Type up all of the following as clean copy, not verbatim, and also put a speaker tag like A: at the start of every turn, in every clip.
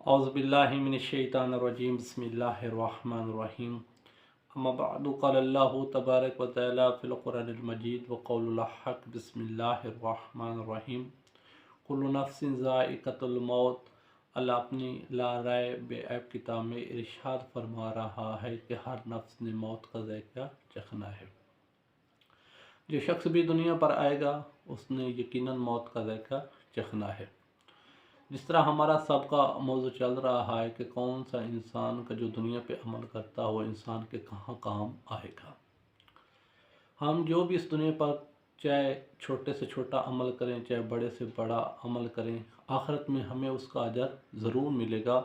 A: औज़ुबिल्लाहिमिनश्शैतानिर्रजीम बिस्मिल्लाहिर्रहमानिर्रहीम अम्मा बअदु क़ाल अल्लाहु तबारक व तआला फ़िल क़ुरआनिल मजीद व क़ौलुल हक़ बिस्मिल्लाहिर्रहमानिर्रहीम कुल्लु नफ्सिन ज़ाइक़तुल मौत। अल्लाह अपनी ला राय बेऐब किताब में इरशाद फरमा रहा है कि हर नफ्स ने मौत का ज़ायक़ा चखना है। जो शख्स भी दुनिया पर आएगा उसने यकीनन मौत का ज़ायक़ा चखना है। जिस तरह हमारा सबका मौजू चल रहा है कि कौन सा इंसान का जो दुनिया पे अमल करता हो इंसान के कहाँ काम आएगा। हम जो भी इस दुनिया पर चाहे छोटे से छोटा अमल करें चाहे बड़े से बड़ा अमल करें, आखिरत में हमें उसका अजर ज़रूर मिलेगा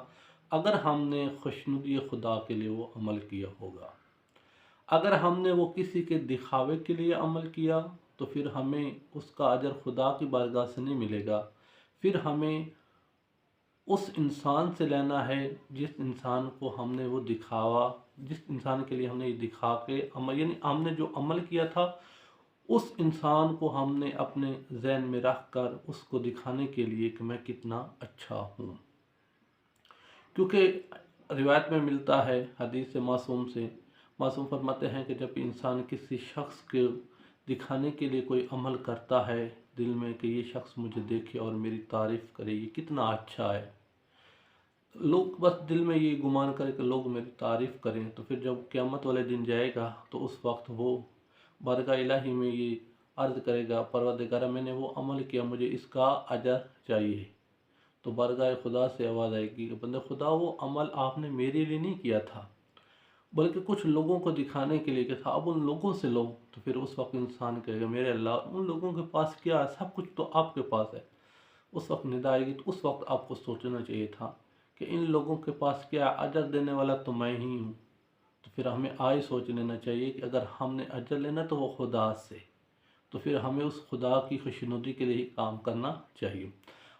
A: अगर हमने खुशनुदी खुदा के लिए वो अमल किया होगा। अगर हमने वो किसी के दिखावे के लिए अमल किया तो फिर हमें उसका अजर खुदा की बारगाह से नहीं मिलेगा। फिर हमें उस इंसान से लेना है जिस इंसान को हमने वो दिखावा, जिस इंसान के लिए हमने ये दिखा के अमल यानी हमने जो अमल किया था उस इंसान को हमने अपने ज़हन में रख कर उसको दिखाने के लिए कि मैं कितना अच्छा हूँ। क्योंकि रिवायत में मिलता है हदीस मासूम फरमाते हैं कि जब इंसान किसी शख्स के दिखाने के लिए कोई अमल करता है दिल में कि ये शख्स मुझे देखे और मेरी तारीफ़ करे, ये कितना अच्छा है, लोग बस दिल में ये गुमान करें कि लोग मेरी तारीफ़ करें, तो फिर जब क़यामत वाले दिन जाएगा तो उस वक्त वो बारगाह इलाही में ये अर्ज़ करेगा, परवरदिगारा मैंने वो अमल किया, मुझे इसका अजर चाहिए। तो बारगाह खुदा से आवाज़ आएगी कि बंदे खुदा वो अमल आपने मेरे लिए नहीं किया था बल्कि कुछ लोगों को दिखाने के लिए किया था, अब उन लोगों से लो। तो फिर उस वक्त इंसान कहेगा मेरे अल्लाह उन लोगों के पास क्या है, सब कुछ तो आपके पास है। उस वक्त निदा आएगी तो उस वक्त आपको सोचना चाहिए था कि इन लोगों के पास क्या, अजर देने वाला तो मैं ही हूँ। तो फिर हमें आज सोच लेना चाहिए कि अगर हमने अजर लेना तो वो खुदा से, तो फिर हमें उस खुदा की खुशनुदी के लिए ही काम करना चाहिए।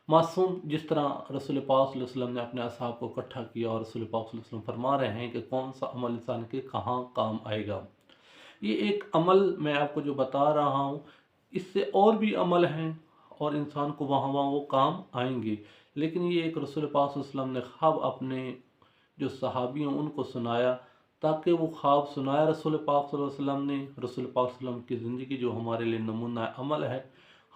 A: मासूम जिस तरह रसूल पाक सल्लल्लाहु अलैहि वसल्लम ने अपने असहाब को इकट्ठा किया और रसूल पाक सल्लल्लाहु अलैहि वसल्लम फरमा रहे हैं कि कौन सा अमल इंसान के कहाँ काम आएगा। ये एक अमल मैं आपको जो बता रहा हूँ इससे और भी अमल हैं और इंसान को वहाँ वो काम आएंगे, लेकिन ये एक रसूल पाक सल्लल्लाहु अलैहि वसल्लम ने ख्वाब अपने जो सहाबी हैं उनको सुनाया, ताकि वो ख्वाब सुनाया रसूल पाक सल्लल्लाहु अलैहि वसल्लम ने, रसूल पाक सल्लल्लाहु अलैहि वसल्लम की ज़िंदगी जो हमारे लिए नमूना अमल है,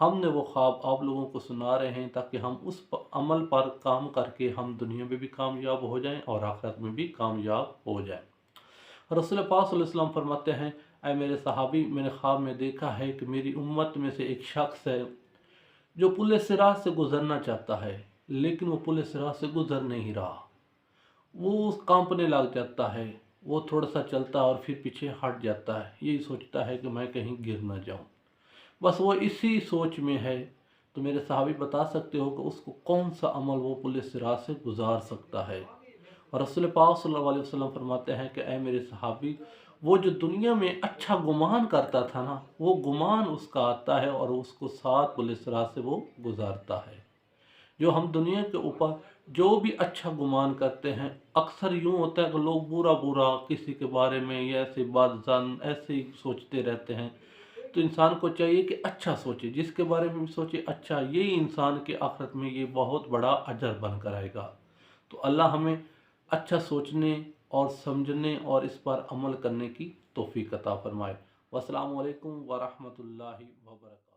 A: हमने वो ख्वाब आप लोगों को सुना रहे हैं ताकि हम उस अमल पर काम करके हम दुनिया में भी कामयाब हो जाएं और आखिरत में भी कामयाब हो जाएं। रसूल पाक सल्लल्लाहु अलैहि वसल्लम फरमाते हैं, ऐ मेरे सहाबी मैंने ख्वाब में देखा है कि मेरी उम्मत में से एक शख्स है जो पुल सिरात से गुजरना चाहता है लेकिन वो पुल सिरात से गुजर नहीं रहा। वो कांपने लग जाता है, वो थोड़ा सा चलता है और फिर पीछे हट जाता है, यही सोचता है कि मैं कहीं गिर ना जाऊं। बस वो इसी सोच में है। तो मेरे सहाबी बता सकते हो कि उसको कौन सा अमल वो पुल सिरात से गुजार सकता है। और रसूल पाक सल्लल्लाहु अलैहि वसल्लम फरमाते हैं कि ऐ मेरे सहाबी वो जो दुनिया में अच्छा गुमान करता था ना, वो गुमान उसका आता है और उसको सात पुल सिरात से वो गुजारता है। जो हम दुनिया के ऊपर जो भी अच्छा गुमान करते हैं अक्सर यूँ होता है कि लोग बुरा बुरा किसी के बारे में या ऐसे बात ऐसे ही सोचते रहते हैं। तो इंसान को चाहिए कि अच्छा सोचे, जिसके बारे में भी सोचे अच्छा, यही इंसान के आखिरत में ये बहुत बड़ा अजर बनकर आएगा। तो अल्लाह हमें अच्छा सोचने और समझने और इस पर अमल करने की तौफीक अता फरमाए। अस्सलामु अलैकुम व रहमतुल्लाहि व बरकातहू।